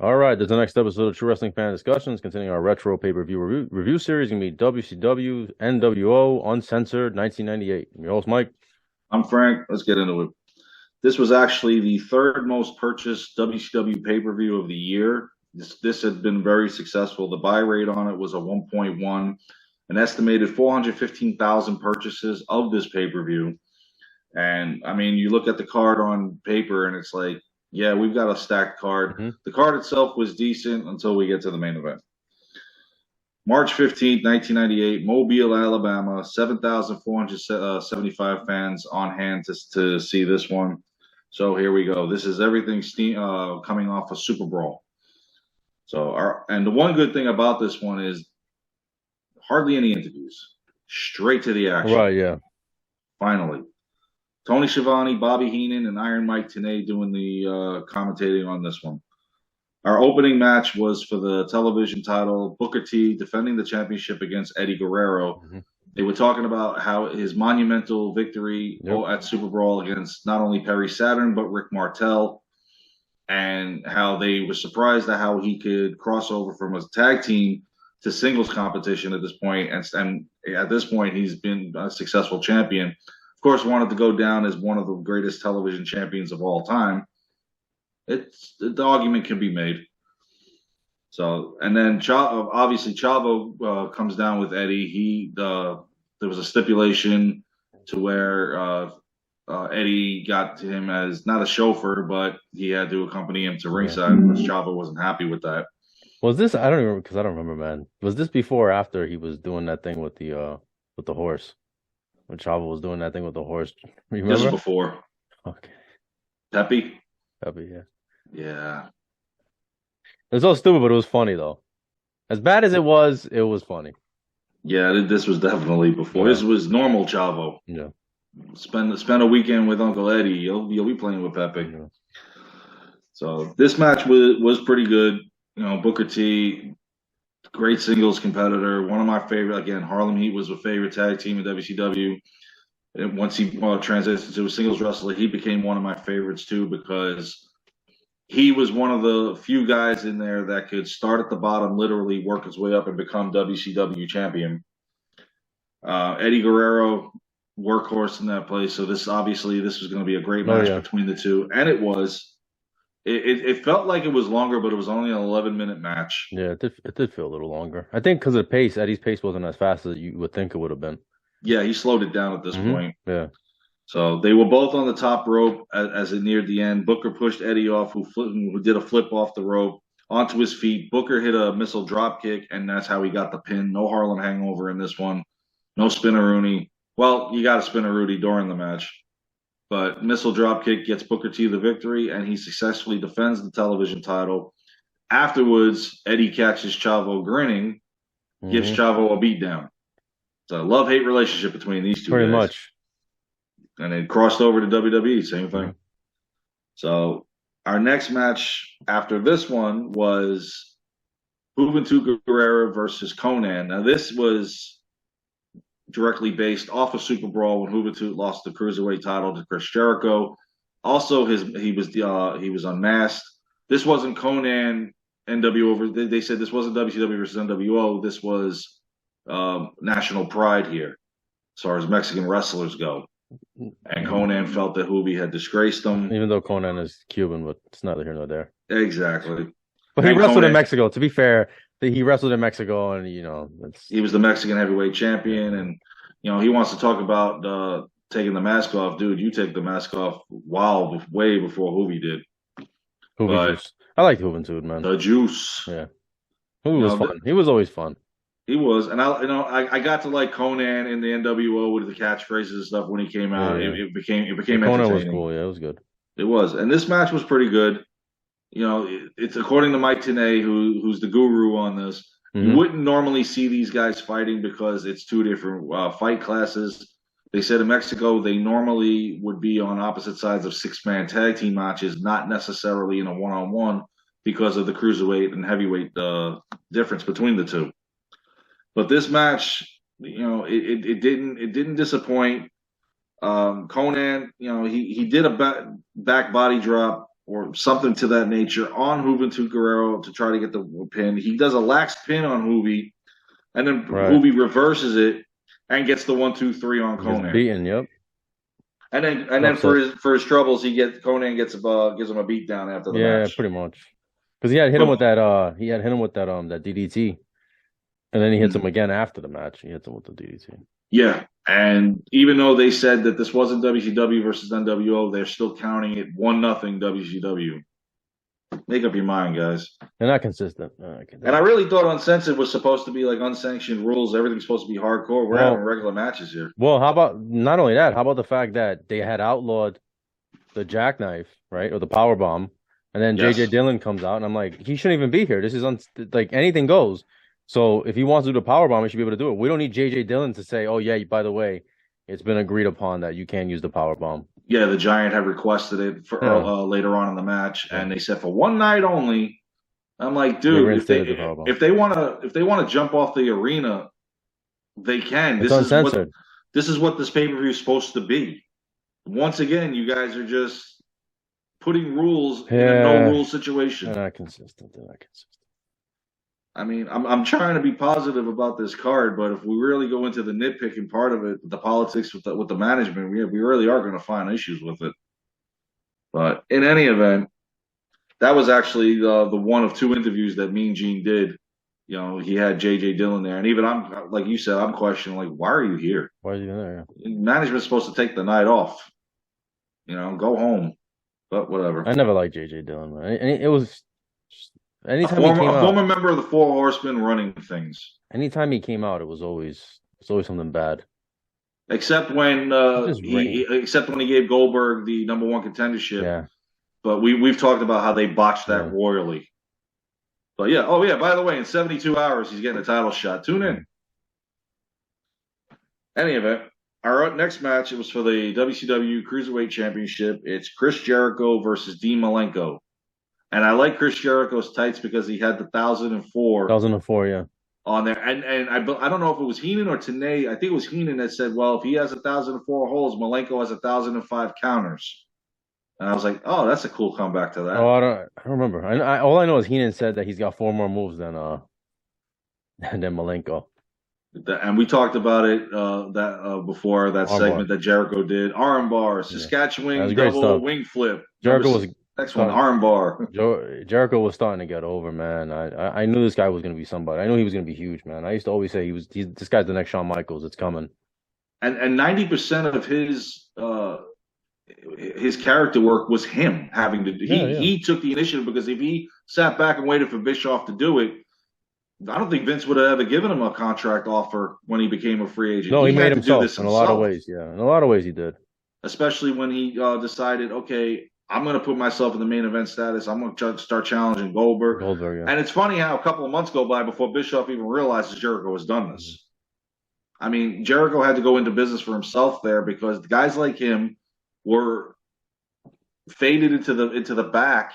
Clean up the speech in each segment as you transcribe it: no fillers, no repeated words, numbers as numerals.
All right, there's the next episode of True Wrestling Fan Discussions, continuing our retro pay-per-view review series. Gonna be WCW NWO Uncensored 1998. I'm your host, Mike. I'm Frank. Let's get into it. This was actually the third most purchased WCW pay-per-view of the year. This had been very successful. The buy rate on it was a 1.1, an estimated 415,000 purchases of this pay-per-view. And I mean, you look at the card on paper and it's like, yeah, we've got a stacked card. Mm-hmm. The card itself was decent until we get to the main event. March 15th, 1998, Mobile, Alabama, 7,475 fans on hand to see this one. So here we go. This is everything coming off a Super Brawl. And the one good thing about this one is hardly any interviews. Straight to the action. Right, yeah. Finally. Tony Schiavone, Bobby Heenan, and Iron Mike Tenay doing the commentating on this one. Our opening match was for the television title, Booker T defending the championship against Eddie Guerrero. Mm-hmm. They were talking about how his monumental victory at Super Brawl against not only Perry Saturn, but Rick Martel, and how they were surprised at how he could cross over from a tag team to singles competition at this point. And at this point, he's been a successful champion. Of course, wanted to go down as one of the greatest television champions of all time. The argument can be made. So, and then obviously Chavo comes down with Eddie. There was a stipulation to where Eddie got to him as not a chauffeur, but he had to accompany him to ringside. Because Chavo wasn't happy with that. Was this? I don't remember because I don't remember, man. Was this before or after he was doing that thing with the horse? When Chavo was doing that thing with the horse, remember? This is before. Okay. Pepe, yeah. Yeah. It was so stupid, but it was funny though. As bad as it was funny. Yeah, this was definitely before. Yeah. This was normal Chavo. Yeah. Spend a weekend with Uncle Eddie. You'll be playing with Pepe. Yeah. So this match was pretty good. You know, Booker T, great singles competitor. One of my favorite. Again, Harlem Heat was a favorite tag team in WCW. And once he transitioned to a singles wrestler, he became one of my favorites too because he was one of the few guys in there that could start at the bottom, literally work his way up and become WCW champion. Eddie Guerrero, workhorse in that place. So this was going to be a great match between the two, and it was. It felt like it was longer, but it was only an 11-minute match. Yeah, it did feel a little longer. I think because of the pace, Eddie's pace wasn't as fast as you would think it would have been. Yeah, he slowed it down at this point. Yeah. So they were both on the top rope as it neared the end. Booker pushed Eddie off, who did a flip off the rope onto his feet. Booker hit a missile drop kick, and that's how he got the pin. No Harlem hangover in this one. No spinneroonie. Well, you got a spinneroonie during the match. But missile drop kick gets Booker T the victory, and he successfully defends the television title. Afterwards, Eddie catches Chavo grinning, gives Chavo a beatdown. It's a love-hate relationship between these two guys. Pretty much. And it crossed over to WWE, same thing. So our next match after this one was Juventud Guerrera versus Konnan. Now this was directly based off of Super Brawl when Juventud lost the Cruiserweight title to Chris Jericho. Also, he was unmasked. This wasn't Konnan NWO. They said this wasn't WCW versus NWO. This was National Pride here, as far as Mexican wrestlers go. And Konnan felt that Juvi had disgraced him. Even though Konnan is Cuban, but it's neither here nor there. Exactly. But he wrestled in Mexico. To be fair, he wrestled in Mexico, and he was the Mexican heavyweight champion, and he wants to talk about taking the mask off. Dude, you take the mask off way before Juvi did. Juice. I like Juventud, man. The juice. Yeah, Juvi was fun. He was always fun. He was, and I got to like Konnan in the NWO with the catchphrases and stuff when he came out. Yeah. It became Konnan was cool. Yeah, it was good. It was, and this match was pretty good. It's according to Mike Tenay, who's the guru on this. You wouldn't normally see these guys fighting because it's two different fight classes. They said in Mexico they normally would be on opposite sides of 6-man tag team matches, not necessarily in a one-on-one because of the cruiserweight and heavyweight difference between the two. But this match, it didn't disappoint. Konnan, he did a back body drop or something to that nature on Juventud Guerrero to try to get the pin. He does a lax pin on Juvi, and then Right. Juvi reverses it and gets the 1-2-3 on Gets Conan. beaten. Yep. And then Upset. for his troubles, Conan gives him a beat down after the Yeah, match. pretty much. Because he had hit him But with that DDT, and then he hits him again after the match. He hits him with the DDT. yeah, and even though they said that this wasn't WCW versus NWO, they're still counting it 1-0 WCW. Make up your mind, guys. They're not consistent. And I really thought Uncensored was supposed to be like unsanctioned rules. Everything's supposed to be hardcore. We're having regular matches here. Well, how about not only that? How about the fact that they had outlawed the jackknife, right, or the power bomb, and then Yes. JJ Dillon comes out, and I'm like, he shouldn't even be here. This is like anything goes. So if he wants to do the power bomb, he should be able to do it. We don't need JJ Dillon to say, "Oh yeah, by the way, it's been agreed upon that you can't use the power bomb." Yeah, the Giant had requested it for later on in the match, and they said for one night only. I'm like, dude, if they want to jump off the arena, they can. It's uncensored. This is what this pay-per-view is supposed to be. Once again, you guys are just putting rules in a no-rule situation. They're not consistent. I mean, I'm trying to be positive about this card, but if we really go into the nitpicking part of it, the politics with the management, we really are going to find issues with it. But in any event, that was actually the one of two interviews that Mean Gene did. You know, he had JJ Dillon there, and even I'm like you said, I'm questioning like, why are you here? Why are you there? Management's supposed to take the night off. You know, go home. But whatever. I never liked JJ Dillon, man. It was anytime he came out, a former member of the Four Horsemen running things. Anytime he came out, it was always something bad. Except when he gave Goldberg the number one contendership. Yeah. But we've talked about how they botched that royally. But yeah, by the way, in 72 hours, he's getting a title shot. Tune in. Any event, our next match, it was for the WCW Cruiserweight Championship. It's Chris Jericho versus Dean Malenko. And I like Chris Jericho's tights because he had the 1004. 1004, yeah. On there. And I don't know if it was Heenan or Tenay. I think it was Heenan that said, well, if he has 1004 holes, Malenko has 1005 counters. And I was like, oh, that's a cool comeback to that. Oh, I don't remember. All I know is Heenan said that he's got 4 more moves than Milenko. And we talked about it before that segment that Jericho did. Armbar, Saskatchewan double wing flip. Jericho was next one, armbar. Jericho was starting to get over, man. I knew this guy was going to be somebody. I knew he was going to be huge, man. I used to always say this guy's the next Shawn Michaels. It's coming. And 90% of his character work was him having to. He took the initiative because if he sat back and waited for Bischoff to do it, I don't think Vince would have ever given him a contract offer when he became a free agent. No, he made himself in a lot of ways. Yeah, in a lot of ways he did. Especially when he decided, okay, I'm going to put myself in the main event status. I'm going to start challenging Goldberg. Yeah. And it's funny how a couple of months go by before Bischoff even realizes Jericho has done this. I mean, Jericho had to go into business for himself there because guys like him were faded into the back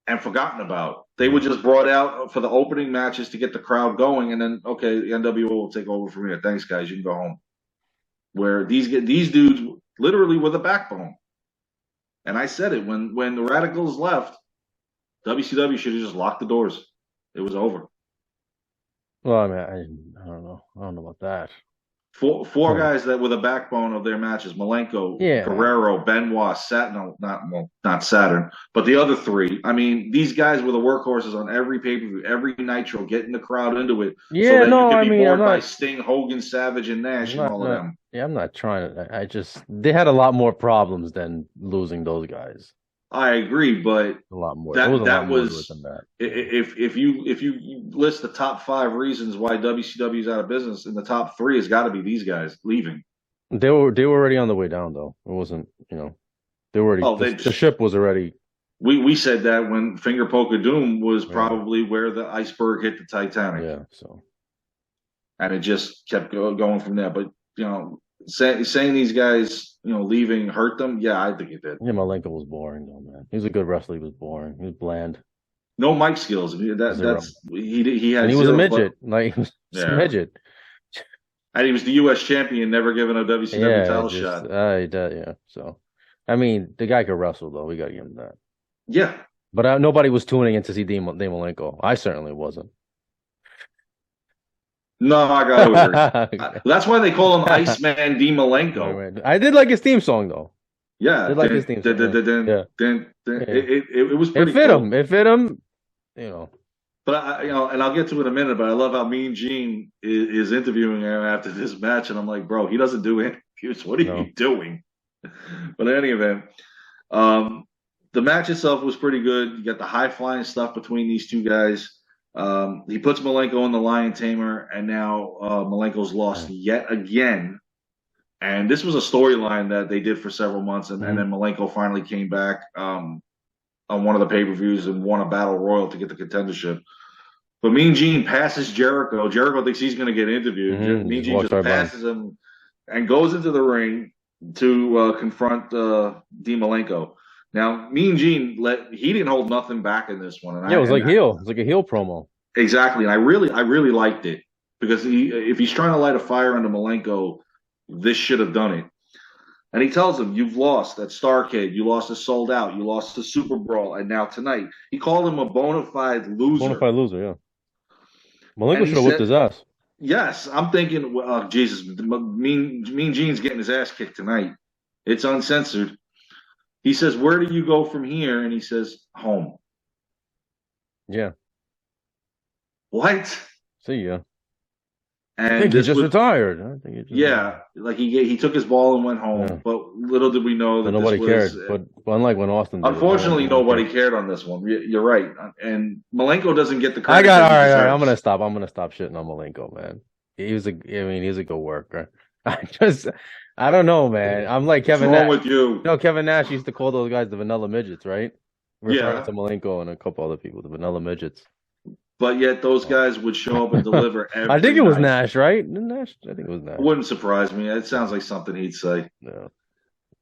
and forgotten about. They were just brought out for the opening matches to get the crowd going, and then okay, the NWO will take over from here. Thanks, guys. You can go home. Where these dudes literally were the backbone. And I said it when the Radicals left, WCW should have just locked the doors. It was over. Well, I mean, I don't know. I don't know about that. Four guys that were the backbone of their matches: Milenko, Guerrero, Benoit, Saturn. Not Saturn, but the other three. I mean, these guys were the workhorses on every pay-per-view, every Nitro, getting the crowd into it. Yeah, so that no, you could be bored by Sting, Hogan, Savage, and Nash, and all of them. Yeah, I'm not trying to. They had a lot more problems than losing those guys. I agree, but a lot more. That was if you list the top 5 reasons why WCW is out of business, in the top 3 has got to be these guys leaving. They were already on the way down, though. It wasn't, they were already. The ship was already. We said that when Finger Poke of Doom was probably where the iceberg hit the Titanic. Yeah. So. And it just kept going from there, but saying these guys, leaving hurt them. Yeah, I think it did. Yeah, Milenko was boring though, man. He was a good wrestler. He was boring. He was bland. No mic skills. He had. And he was a midget. He was a midget. And he was the U.S. champion, never given a WCW title shot. He did, yeah. So, I mean, the guy could wrestle though. We got to give him that. Yeah. But nobody was tuning in to see Dean Malenko. I certainly wasn't. No, I got to agree. That's why they call him Iceman D. Malenko. I did like his theme song though. Yeah. Did like his theme song. Yeah. It was pretty It fit cool. him. It fit him. You know. But and I'll get to it in a minute. But I love how Mean Gene is interviewing him after this match, and I'm like, bro, he doesn't do interviews. What are you doing? But in any event, the match itself was pretty good. You got the high flying stuff between these two guys. He puts Milenko in the Lion Tamer, and now Malenko's lost yet again. And this was a storyline that they did for several months, and then Milenko finally came back on one of the pay-per-views and won a battle royal to get the contendership. But Mean Gene passes Jericho. Jericho thinks he's going to get interviewed. Mean Gene just passes him and goes into the ring to confront Dean Malenko. Now, Mean Gene he didn't hold nothing back in this one. And it was like heel. It was like a heel promo. Exactly, and I really liked it because if he's trying to light a fire under Milenko, this should have done it. And he tells him, "You've lost at Starrcade. You lost to Sold Out. You lost to Super Brawl, and now tonight." He called him a bona fide loser. Bona fide loser, yeah. Malenko should have whipped his ass. Yes, I'm thinking, Jesus, Mean Gene's getting his ass kicked tonight. It's uncensored. He says, "Where do you go from here?" And he says, "Home." Yeah. What? See ya. And I think he just retired. Like he took his ball and went home. Yeah. But little did we know that nobody cared. But unlike when Austin did, unfortunately, nobody cared on this one. You're right. And Malenko doesn't get the credit. All right. I'm gonna stop shitting on Malenko, man. He's a good worker. I don't know, man. I'm like Kevin Nash. What's wrong with you? No, Kevin Nash used to call those guys the vanilla midgets, right? Referring to Malenko and a couple other people, the vanilla midgets. But yet those guys would show up and deliver every I think it was Nash, right? Nash? I think it was Nash. Wouldn't surprise me. It sounds like something he'd say. Yeah.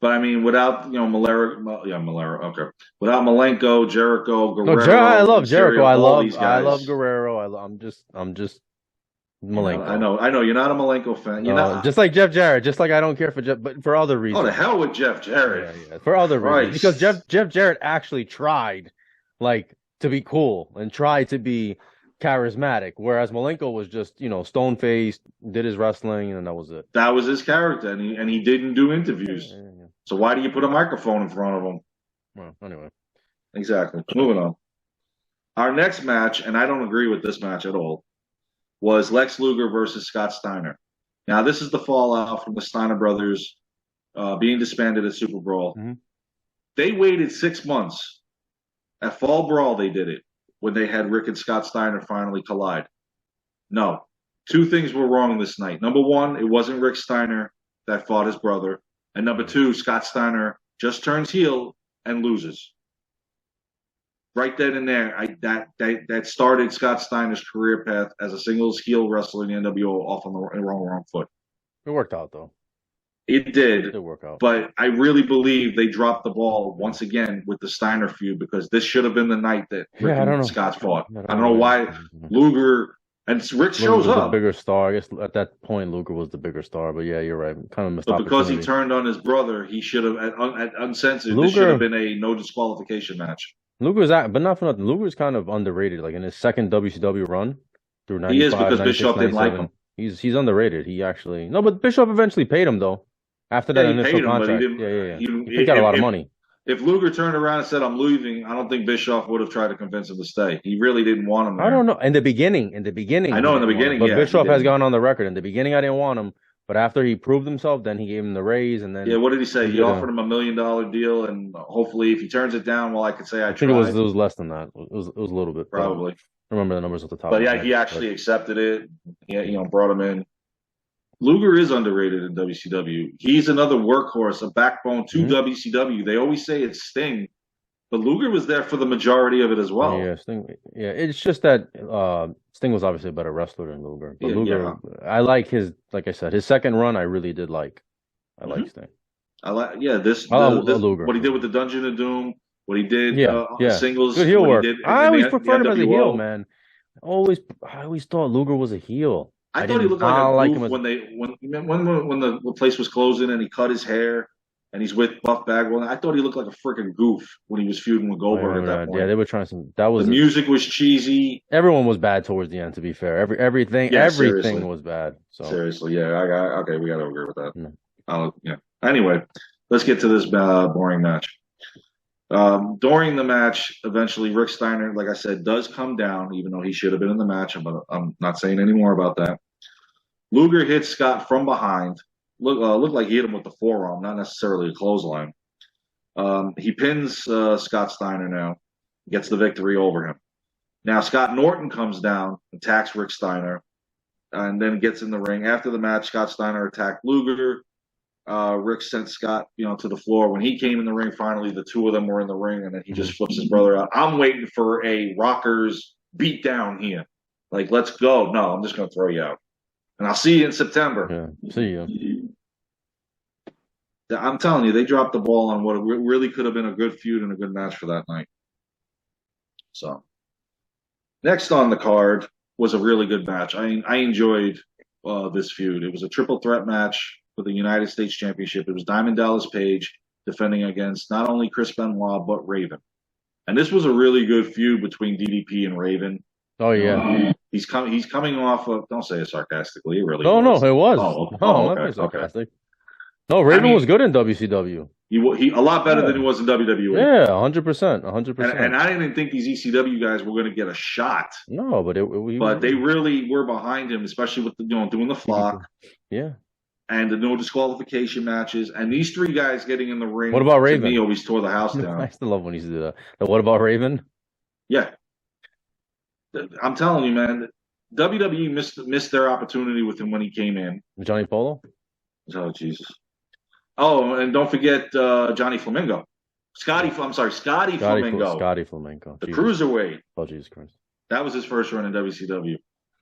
But I mean, without Malera, okay. Without Milenko, Jericho, Guerrero. No, I love Jericho. I love Guerrero. I'm just Milenko. I know. You're not a Malenko fan. You're not. Just like Jeff Jarrett. Just like I don't care for Jeff, but for other reasons. Oh, the hell with Jeff Jarrett. Yeah. For other reasons, because Jeff Jarrett actually tried, to be cool and try to be charismatic, whereas Milenko was just, stone faced, did his wrestling, and that was it. That was his character, and he didn't do interviews. Yeah. So why do you put a microphone in front of him? Well, anyway. Exactly. Moving on. Our next match, and I don't agree with this match at all, was Lex Luger versus Scott Steiner. Now, this is the fallout from the Steiner brothers being disbanded at Super Brawl. Mm-hmm. They waited 6 months. At Fall Brawl, they did it when they had Rick and Scott Steiner finally collide. No. 2 things were wrong this night. Number 1, it wasn't Rick Steiner that fought his brother. And number 2, Scott Steiner just turns heel and loses. Right then and there, that started Scott Steiner's career path as a singles heel wrestler in the NWO off on the wrong foot. It worked out, though. It did. It did work out. But I really believe they dropped the ball once again with the Steiner feud because this should have been the night that Rick and Scott fought. I don't know why Luger and Rick shows up. The bigger star. I guess at that point Luger was the bigger star. But yeah, you're right. Kind of missed But because he turned on his brother, he should have at Uncensored. This should have been a no disqualification match. Luger's but not for nothing. Luger's kind of underrated. Like in his second WCW run through 95, he is because Bischoff didn't like him. He's underrated. He actually but Bischoff eventually paid him though. After that initial contract, he picked out a lot of money. If Luger turned around and said, "I'm leaving," I don't think Bischoff would have tried to convince him to stay. He really didn't want him there. I don't know. In the beginning. I know in the beginning, but Bischoff has gone on the record. In the beginning, I didn't want him, but after he proved himself, then he gave him the raise, and then what did he say? He offered him $1 million deal, and hopefully, if he turns it down, I could say I think tried. it was less than that. It was a little bit probably. I remember the numbers at the top. But yeah, he actually accepted it. Yeah, brought him in. Luger is underrated in WCW. He's another workhorse, a backbone to WCW. They always say it's Sting, but Luger was there for the majority of it as well. Yeah, Sting. Yeah, it's just that Sting was obviously a better wrestler than Luger. But Luger, I like like I said, his second run. I really did like. I like Sting. I like. Yeah, this Luger. What he did with the Dungeon of Doom. What he did. Singles. Good heel work. I always preferred him as a heel, man. I always thought Luger was a heel. I thought he looked like a goof when the place was closing and he cut his hair and he's with Buff Bagwell. I thought he looked like a freaking goof when he was feuding with Goldberg at that point. Yeah, they were trying some. That was the music was cheesy. Everyone was bad towards the end. To be fair, everything seriously. was bad. So seriously, yeah, okay, we got to agree with that. Yeah. Anyway, let's get to this boring match. During the match, eventually Rick Steiner, like I said, does come down, even though he should have been in the match. I'm not saying any more about that. Luger hits Scott from behind. Looked like he hit him with the forearm, not necessarily a clothesline. He pins Scott Steiner now, gets the victory over him. Now Scott Norton comes down, attacks Rick Steiner, and then gets in the ring. After the match, Scott Steiner attacked Luger. Rick sent Scott, to the floor. When he came in the ring, finally, the two of them were in the ring, and then he just flips his brother out. I'm waiting for a Rockers beat down here. Like, let's go. No, I'm just going to throw you out. And I'll see you in September. Yeah, see you. I'm telling you, they dropped the ball on what really could have been a good feud and a good match for that night. So, next on the card was a really good match. I enjoyed this feud. It was a triple threat match for the United States Championship. It was Diamond Dallas Page defending against not only Chris Benoit, but Raven. And this was a really good feud between DDP and Raven. Oh, yeah. He's coming off of, don't say it sarcastically, it really was. No, it was. Okay. Not sarcastic. No, Raven was good in WCW. He a lot better than he was in WWE. Yeah, 100%. And I didn't think these ECW guys were going to get a shot. No, but they really were behind him, especially with doing the flock. Yeah. And the no disqualification matches, and these three guys getting in the ring. What about Raven? He always tore the house down. I still love when he used to do that. But what about Raven? Yeah, I'm telling you, man. WWE missed their opportunity with him when he came in. Johnny Polo. Oh Jesus. Oh, and don't forget Johnny Flamingo. Scotty Flamingo. Scotty Flamingo. The Cruiserweight. Oh, Jesus Christ. That was his first run in WCW.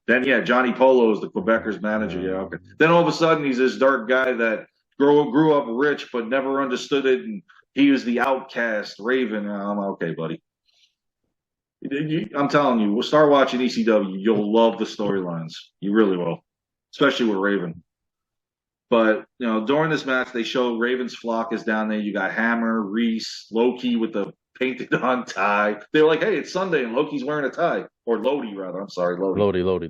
Then, Johnny Polo is the Quebecers manager. Yeah, okay. Then all of a sudden, he's this dark guy that grew up rich but never understood it, and he was the outcast, Raven. I'm okay, buddy. I'm telling you, we'll start watching ECW. You'll love the storylines. You really will, especially with Raven. But, during this match, they show Raven's flock is down there. You got Hammer, Reese, Loki with the painted-on tie. They're like, hey, it's Sunday, and Loki's wearing a tie. Or Lodi, rather. I'm sorry, Lodi. Lodi.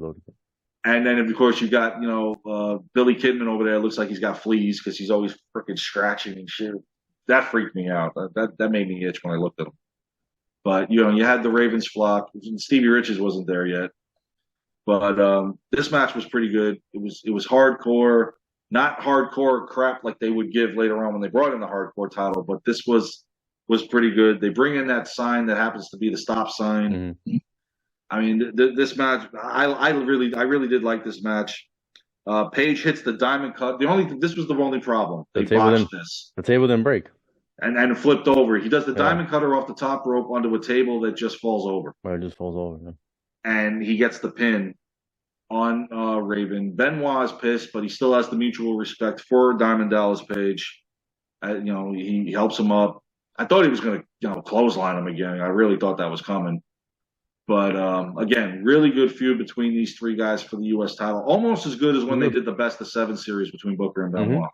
And then, of course, you got, Billy Kidman over there. Looks like he's got fleas because he's always freaking scratching and shit. That freaked me out. That made me itch when I looked at him. But, you had the Ravens flock. Stevie Richards wasn't there yet. But this match was pretty good. It was hardcore. Not hardcore crap like they would give later on when they brought in the hardcore title, but this was pretty good. They bring in that sign that happens to be the stop sign. Mm-hmm. I mean, this match, I really did like this match. Page hits the diamond cut. This was the only problem. They botched this. The table didn't break. And it flipped over. He does the diamond cutter off the top rope onto a table that just falls over. Right, it just falls over. Yeah. And he gets the pin on Raven. Benoit is pissed, but he still has the mutual respect for Diamond Dallas Page. He helps him up. I thought he was going to clothesline him again. I really thought that was coming. But again, really good feud between these three guys for the U.S. title. Almost as good as when they did the Best of 7 series between Booker and Benoit. Mm-hmm.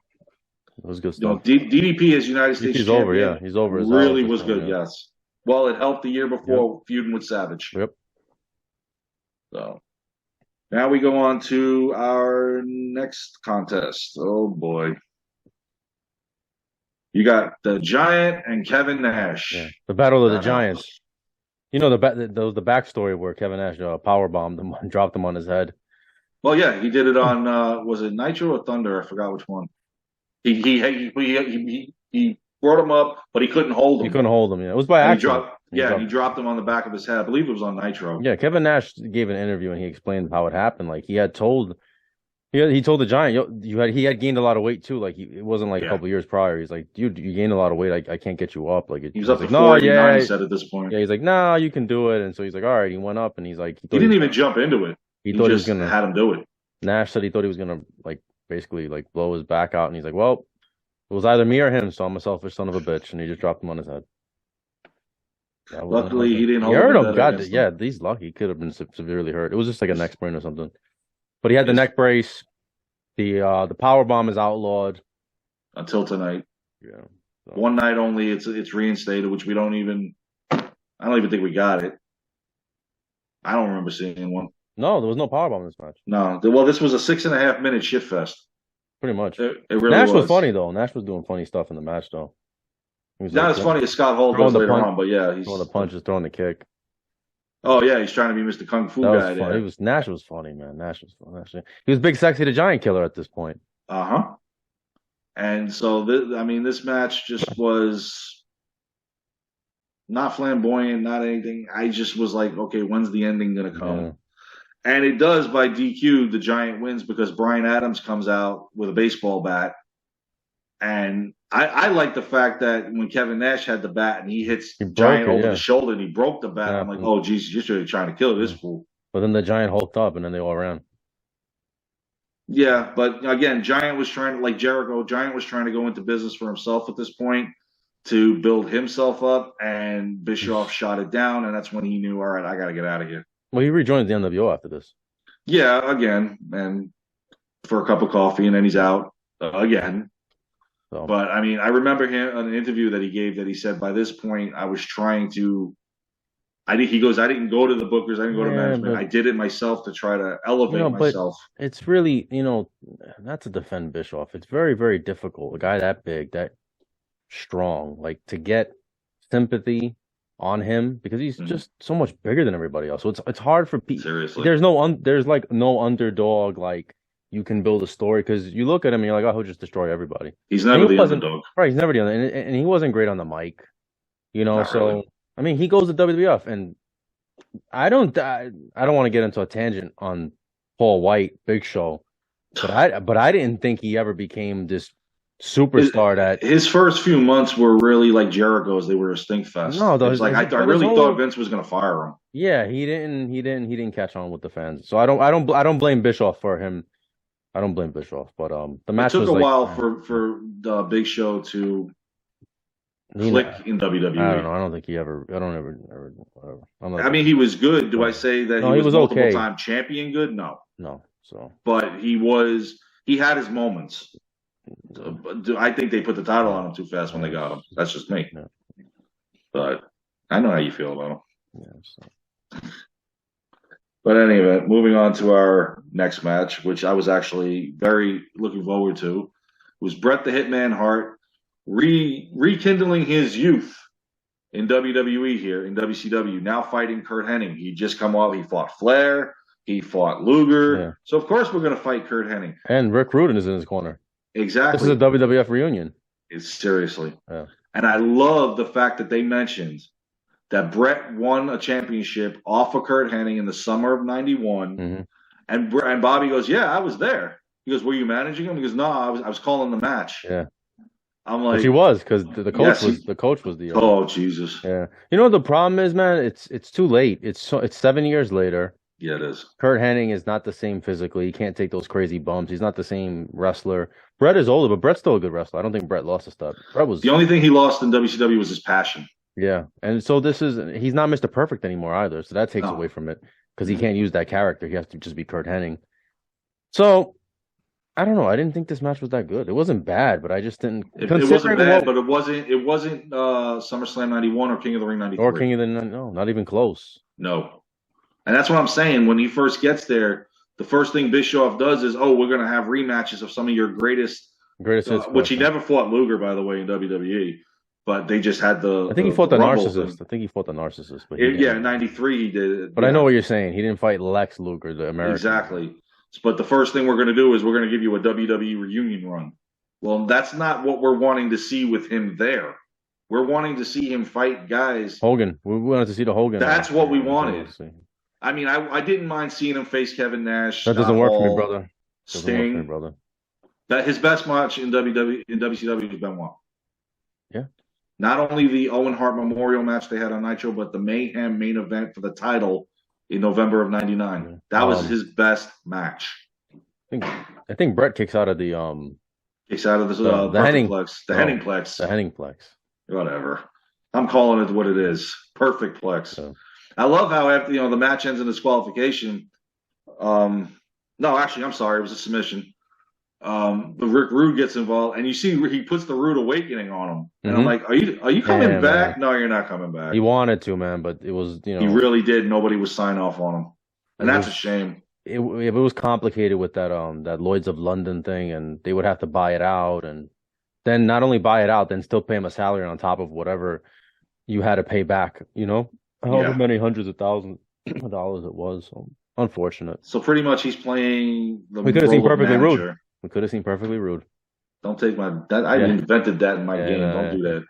That was good stuff. DDP as United States champion. Over, yeah. He's over. Really was good, yes. Well, it helped the year before feuding with Savage. Yep. So now we go on to our next contest. Oh, boy. You got the Giant and Kevin Nash. Yeah. The Battle of the Giants. The backstory where Kevin Nash powerbombed him and dropped him on his head. Well, yeah, he did it on, was it Nitro or Thunder? I forgot which one. He brought him up, but he couldn't hold him. He couldn't hold him, yeah. It was by accident. He dropped him on the back of his head. I believe it was on Nitro. Yeah, Kevin Nash gave an interview and he explained how it happened. Like, he told the Giant, he had gained a lot of weight too. Like, it wasn't like a couple years prior. He's like, dude, you gained a lot of weight. I can't get you up. Like, he was up to 49, he said at this point. Yeah, he's like, no, you can do it. And so he's like, all right. He went up and he's like, he didn't even jump into it. He thought just he was gonna had him do it. Nash said he thought he was gonna basically blow his back out, and he's like, well, it was either me or him, so I'm a selfish son of a bitch, and he just dropped him on his head. Luckily, he didn't hold him. God, yeah, he's lucky. He could have been severely hurt. It was just like a neck sprain or something. But he had the neck brace. The power bomb is outlawed until tonight. Yeah. So. One night only. It's reinstated, which I don't even think we got it. I don't remember seeing one. No, there was no powerbomb in this match. No. Well, this was a 6.5 minute shit fest. Pretty much. It really Nash was was funny though. Nash was doing funny stuff in the match though. He was not as funny as Scott Hall does later on, but yeah, he's throwing the punches, throwing the kick. Oh yeah, he's trying to be Mr. Kung Fu guy. There. Nash was funny, man. Nash was funny. He was Big Sexy the Giant Killer at this point. And so this match just was not flamboyant, not anything. I just was like, okay, when's the ending gonna come? Yeah. And it does by DQ. The Giant wins because Bryan Adams comes out with a baseball bat. And I like the fact that when Kevin Nash had the bat and he hits Giant over the shoulder and he broke the bat, I'm like, oh, Jesus, you're really trying to kill this fool. But then the Giant hulked up and then they all ran. Yeah, but again, Giant was trying to, like Jericho, Giant was trying to go into business for himself at this point to build himself up, and Bischoff shot it down, and that's when he knew, all right, I got to get out of here. Well, he rejoined the NWO after this. Yeah, again, and for a cup of coffee, and then he's out again. So. But I mean, I remember him on an interview that he gave that he said, by this point, I was trying to. He goes, I didn't go to the bookers, I didn't go to management. I did it myself to try to elevate myself. But it's really, not to defend Bischoff. It's very, very difficult. A guy that big, that strong, like to get sympathy on him because he's just so much bigger than everybody else. So it's hard for people. Seriously, there's no underdog like you can build a story because you look at him and you're like, oh, he'll just destroy everybody. He's never the underdog, right? He's never the underdog, and he wasn't great on the mic, Not so. Really. I mean, he goes to WWF, and I don't want to get into a tangent on Paul White, Big Show, but I didn't think he ever became this superstar. That his first few months were really like Jericho's. They were a stink fest. No, I really thought Vince was going to fire him. Yeah, he didn't catch on with the fans. So I don't blame Bischoff for him. I don't blame Bischoff, but the match took a while for the Big Show to. Click in WWE. I don't know. I don't think he ever. I don't ever. I mean, he was good. Do I say that he was multiple time champion? Good? No. So, but he had his moments. I think they put the title on him too fast when they got him. That's just me. Yeah. But I know how you feel about him. Yeah. But anyway, moving on to our next match, which I was actually very looking forward to, was Bret the Hitman Hart. Rekindling his youth in WWE here in WCW, now fighting Curt Hennig. He just come out. He fought Flair. He fought Luger. Yeah. So, of course, we're going to fight Curt Hennig. And Rick Rude is in his corner. Exactly. This is a WWF reunion. Seriously. Yeah. And I love the fact that they mentioned that Bret won a championship off of Curt Hennig in the summer of '91. Mm-hmm. And Bobby goes, yeah, I was there. He goes, were you managing him? He goes, no, I was calling the match. Yeah. I'm like, he was because the coach was the oh Jesus. Yeah, the problem is, man, it's too late. It's 7 years later. Yeah, it is. Curt Hennig is not the same physically. He can't take those crazy bumps. He's not the same wrestler. Bret is older, but Bret's still a good wrestler. I don't think Bret lost a step. Bret was the only thing he lost in WCW was his passion. Yeah, and so he's not Mr. Perfect anymore either. So that takes away from it because he can't use that character. He has to just be Curt Hennig. So. I don't know. I didn't think this match was that good. It wasn't bad, but I just didn't. It wasn't bad, but it wasn't SummerSlam '91 or King of the Ring '93. Or King of the no, not even close. No, and that's what I'm saying. When he first gets there, the first thing Bischoff does is, we're going to have rematches of some of your greatest hits, which he never fought Luger, by the way, in WWE. But they just had I think he fought the Narcissist. I think he fought the Narcissist. But in '93 he did it. But I know what you're saying. He didn't fight Lex Luger, the American. Exactly. But the first thing we're going to do is we're going to give you a WWE reunion run. Well, that's not what we're wanting to see with him there. We're wanting to see him fight guys. Hogan. We wanted to see the Hogan. That's what we wanted. I mean, I didn't mind seeing him face Kevin Nash. That doesn't work for me, brother. Sting. Brother. That his best match in WCW has been what? Yeah. Not only the Owen Hart Memorial match they had on Nitro, but the Mayhem main event for the title in November of '99. That was his best match. I think Bret kicks out of the the Henningplex. The Henningplex. The Henningplex. Whatever. I'm calling it what it is. Perfect plex. Yeah. I love how after the match ends in disqualification. No, actually, I'm sorry. It was a submission. the Rick Rude gets involved, and you see he puts the Rude Awakening on him, and I'm Mm-hmm. like, are you coming Yeah, man. back? No, you're not coming back. He wanted to, man, but it was, He really did. Nobody would sign off on him, it and that's a was shame. it was complicated with that Lloyd's of London thing, and they would have to buy it out, and then not only buy it out, then still pay him a salary on top of whatever you had to pay back, however Yeah. many hundreds of thousands of dollars it was. So unfortunate. So pretty much, he's playing the We could have seen role of perfectly rude. manager. We could have seen perfectly rude. Don't take my that. I Yeah, invented that in my yeah, game. no, Don't yeah. do that.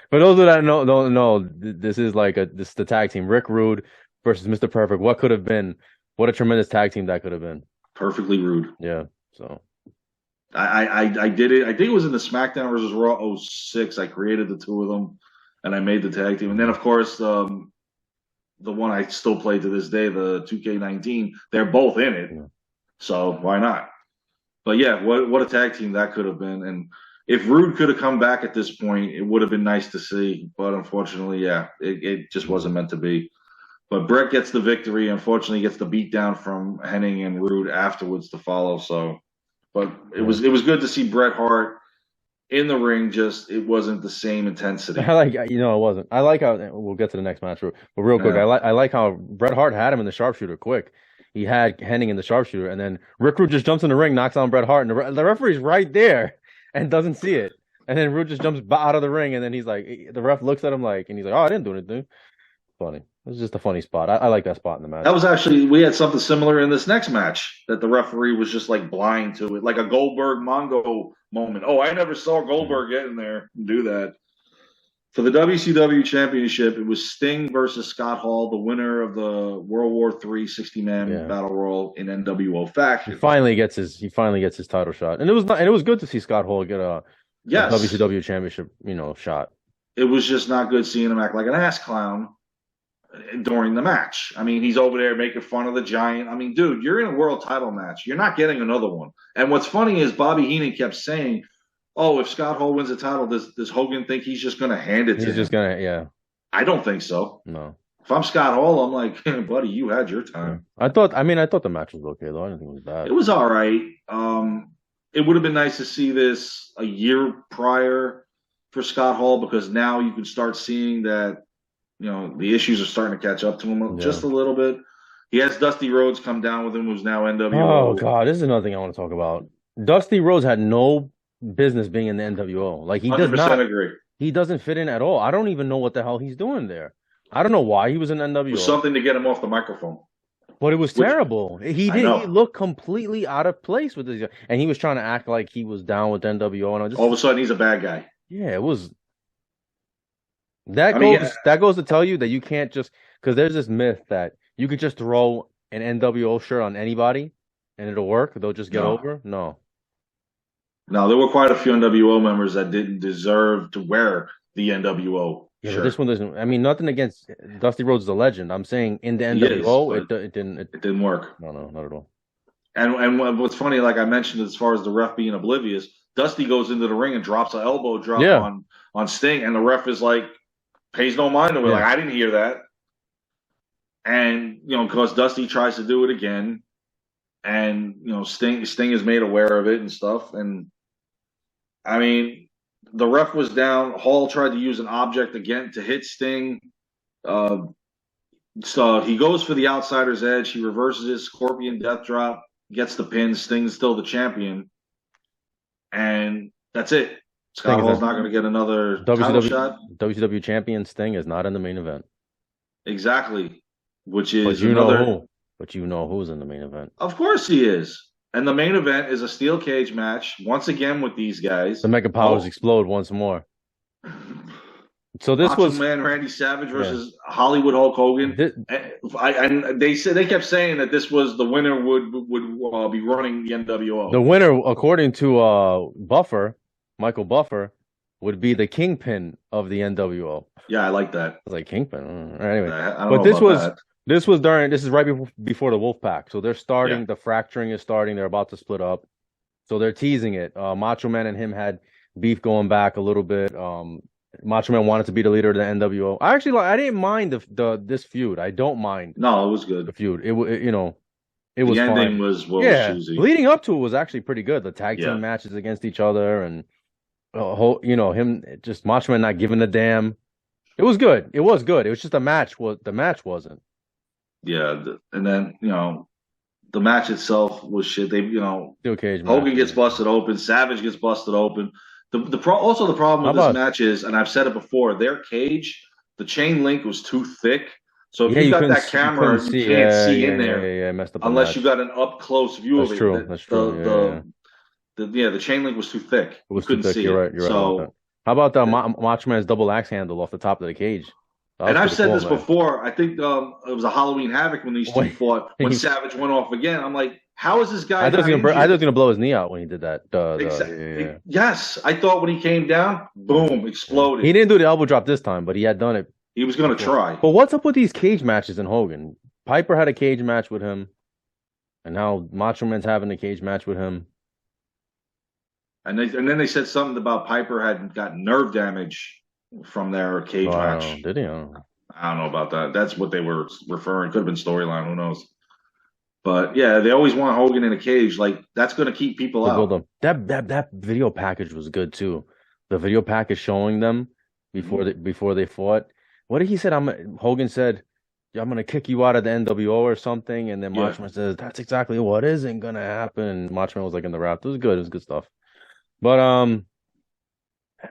For those that don't know, this is this the tag team. Rick Rude versus Mr. Perfect. What could have been? What a tremendous tag team that could have been. Perfectly rude. Yeah. So I did it. I think it was in the SmackDown versus Raw '06. I created the two of them, and I made the tag team. And then, of course, the one I still play to this day, the 2K19. They're both in it, yeah. so why not? But yeah, what a tag team that could have been. And if Rude could have come back at this point, it would have been nice to see. But unfortunately, yeah, it just wasn't meant to be. But Bret gets the victory. Unfortunately, gets the beatdown from Henning and Rude afterwards to follow. So, but it was good to see Bret Hart in the ring. Just it wasn't the same intensity. It wasn't. I like how we'll get to the next match, but real quick, Yeah. I like how Bret Hart had him in the sharpshooter quick. He had Henning in the sharpshooter, and then Rick Rude just jumps in the ring, knocks on Bret Hart, and the referee's right there and doesn't see it. And then Rude just jumps out of the ring, and then he's like, the ref looks at him like, and he's like, "Oh, I didn't do anything." Funny. It was just a funny spot. I like that spot in the match. That was actually we had something similar in this next match that the referee was just like blind to it, like a Goldberg Mongo moment. Oh, I never saw Goldberg get in there and do that. For the WCW Championship, it was Sting versus Scott Hall, the winner of the World War III 60-man battle royal in NWO faction. He finally gets his title shot, and it was good to see Scott Hall get a WCW Championship shot. It was just not good seeing him act like an ass clown during the match. I mean, he's over there making fun of the Giant. I mean, dude, you're in a world title match. You're not getting another one. And what's funny is Bobby Heenan kept saying, "Oh, if Scott Hall wins the title, does Hogan think he's just going to hand it to him?" He's just going to, yeah. I don't think so. No. If I'm Scott Hall, I'm like, hey, buddy, you had your time. I thought the match was okay, though. I didn't think it was bad. It was all right. It would have been nice to see this a year prior for Scott Hall because now you can start seeing that the issues are starting to catch up to him just a little bit. He has Dusty Rhodes come down with him, who's now NWO. Oh, God, this is another thing I want to talk about. Dusty Rhodes had no business being in the NWO. Like, he does not agree. He doesn't fit in at all. I don't even know what the hell he's doing there. I don't know why he was in NWO. It was something to get him off the microphone. But it was terrible. He looked completely out of place with this, and he was trying to act like he was down with NWO, and all of a sudden he's a bad guy. Yeah, it was. That goes to tell you that you can't just because there's this myth that you could just throw an NWO shirt on anybody and it'll work. They'll just get over. No, there were quite a few NWO members that didn't deserve to wear the NWO. Yeah, shirt. But this one doesn't. I mean, nothing against Dusty Rhodes is a legend. I'm saying in the NWO, it didn't work. No, not at all. And what's funny, like I mentioned, as far as the ref being oblivious, Dusty goes into the ring and drops an elbow drop on Sting, and the ref is like, pays no mind to it. Like, I didn't hear that. And, because Dusty tries to do it again, and, Sting is made aware of it and stuff. And, I mean, the ref was down. Hall tried to use an object again to hit Sting. So he goes for the outsider's edge. He reverses his Scorpion Death Drop, gets the pin. Sting's still the champion. And that's it. Scott Hall's not going to get another title shot. WCW champion Sting is not in the main event. Exactly. Which is But you know who's in the main event. Of course he is. And the main event is a steel cage match, once again with these guys. The Mega Powers explode once more. So this was Man Randy Savage versus Hollywood Hulk Hogan. They kept saying that this was the winner would be running the NWO. The winner, according to Michael Buffer, would be the kingpin of the NWO. Yeah, I like that. I was like, kingpin. Anyway, but this is right before the Wolfpack. So they're starting. The fracturing is starting. They're about to split up. So they're teasing it. Macho Man and him had beef going back a little bit. Macho Man wanted to be the leader of the NWO. I didn't mind this feud. I don't mind. No, it was good. The feud. It was the ending fine. was cheesy. Leading up to it was actually pretty good. The tag team Yeah. matches against each other, and him just Macho Man not giving a damn. It was good. It was good. It was just the match wasn't. Yeah, and then the match itself was shit. They Steel cage match. Hogan gets busted open. Savage gets busted open. Also the problem with this match is, and I've said it before, their cage, the chain link was too thick. So if you got that camera, you can't see in there. Yeah, messed up unless you got an up close view of it. That's true. The chain link was too thick. It was too thick. You're right. So how about the Macho Man's double axe handle off the top of the cage? And I've said this before. I think it was a Halloween Havoc when these two fought. When Savage went off again, I'm like, how is this guy? I thought he was gonna blow his knee out when he did that. Exactly. Yes, I thought when he came down, boom, exploded. He didn't do the elbow drop this time, but he had done it. He was gonna try. But what's up with these cage matches in Hogan? Piper had a cage match with him, and now Macho Man's having a cage match with him. And then they said something about Piper had got nerve damage from their cage match. Did he? I don't know about that. That's what they were referring. Could have been storyline. Who knows? But yeah, they always want Hogan in a cage. Like that's going to keep people out. That video package was good too. The video package showing them before they fought. What did he said? Hogan said, "I'm going to kick you out of the NWO or something," and then Macho Man says, "That's exactly what isn't going to happen." And Macho Man was like in the wrap. It was good. It was good stuff. But I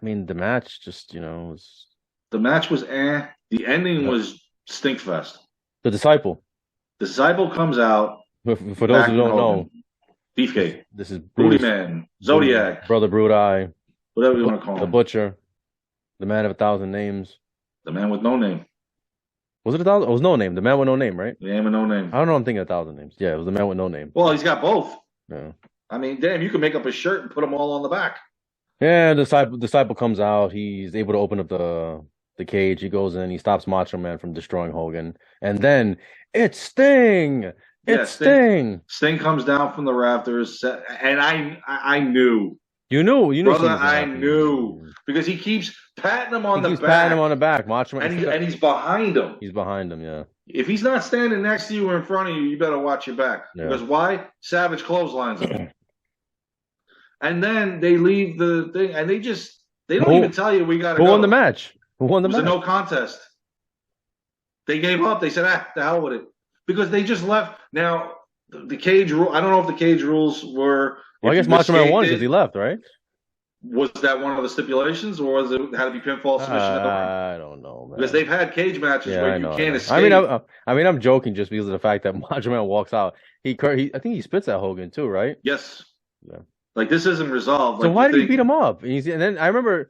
mean, the match just was. The match was The ending was stinkfest. The Disciple. The Disciple comes out. For those who don't know, Beefcake. This is Booty Man, Zodiac, Brother Brood Eye, whatever you want to call him. The Butcher, the Man of 1,000 Names, the Man with No Name. Was it 1,000? It was No Name. The Man with No Name, right? The Man with No Name. I don't know. I'm thinking 1,000 Names. Yeah, it was the Man with No Name. Well, he's got both. Yeah. I mean, damn, you could make up a shirt and put them all on the back. Yeah, Disciple comes out. He's able to open up the cage. He goes in. He stops Macho Man from destroying Hogan, and then it's Sting. Sting. Sting comes down from the rafters, and I knew. You knew, brother. I knew because he keeps patting him on the back. Patting him on the back, Macho Man, and he's behind him. He's behind him, yeah. If he's not standing next to you or in front of you, you better watch your back. Yeah. Because why? Savage clotheslines him. And then they leave the thing, and they don't even tell you we got to go. Who won the match? It was a no contest. They gave up. They said, the hell with it. Because they just left. Now, the cage rule, I don't know if the cage rules were. Well, I guess Macho Man won because he left, right? Was that one of the stipulations, or was it had to be pinfall submission? I don't know, man. Because they've had cage matches where you can't escape. I mean, I'm joking just because of the fact that Macho Man walks out. I think he spits at Hogan too, right? Yes. Yeah. Like this isn't resolved. So why did he beat him up? And then I remember,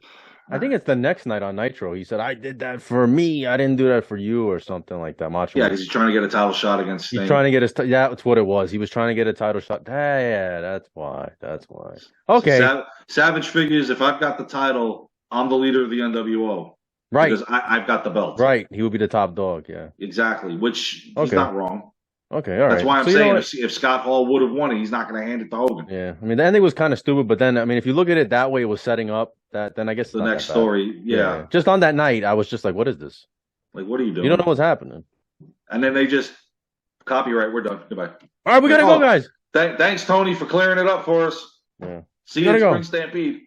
I think it's the next night on Nitro. He said, "I did that for me. I didn't do that for you," or something like that. Macho. Yeah, because he's trying to get a title shot against Sting. He's trying to get that's what it was. He was trying to get a title shot. Yeah, that's why. Okay. So Savage figures if I've got the title, I'm the leader of the NWO. Right. Because I've got the belt. Right. He would be the top dog. Yeah. Exactly. Which he's not wrong. Okay, all right. That's why I'm saying if Scott Hall would have won it, he's not going to hand it to Hogan. Yeah, I mean the ending was kind of stupid, but then I mean if you look at it that way, it was setting up that. Then I guess the next story, yeah. Just on that night, I was just like, "What is this? Like, what are you doing? You don't know what's happening." And then they just copyright. We're done. Goodbye. All right, we gotta go, guys. Thanks, Tony, for clearing it up for us. Yeah. See you at Spring Stampede.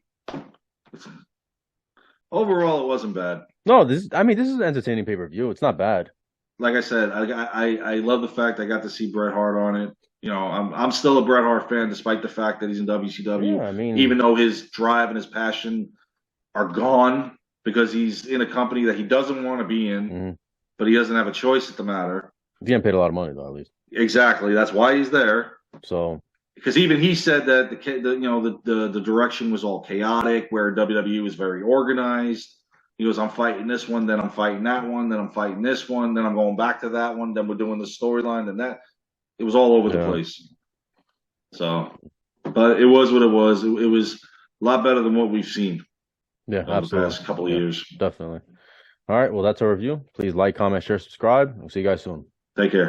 Overall, it wasn't bad. No, this is an entertaining pay-per-view. It's not bad. Like I said, I love the fact I got to see Bret Hart on it. I'm still a Bret Hart fan despite the fact that he's in WCW. Yeah, I mean, even though his drive and his passion are gone because he's in a company that he doesn't want to be in, but he doesn't have a choice at the matter. He's getting paid a lot of money though, at least. Exactly, that's why he's there. So because even he said that the direction was all chaotic, where WWE was very organized. He goes, I'm fighting this one, then I'm fighting that one, then I'm fighting this one, then I'm going back to that one, then we're doing the storyline, and that. It was all over the place. So, but it was what it was. It was a lot better than what we've seen. Yeah, absolutely. The past couple of years. Definitely. All right, well, that's our review. Please like, comment, share, subscribe. We'll see you guys soon. Take care.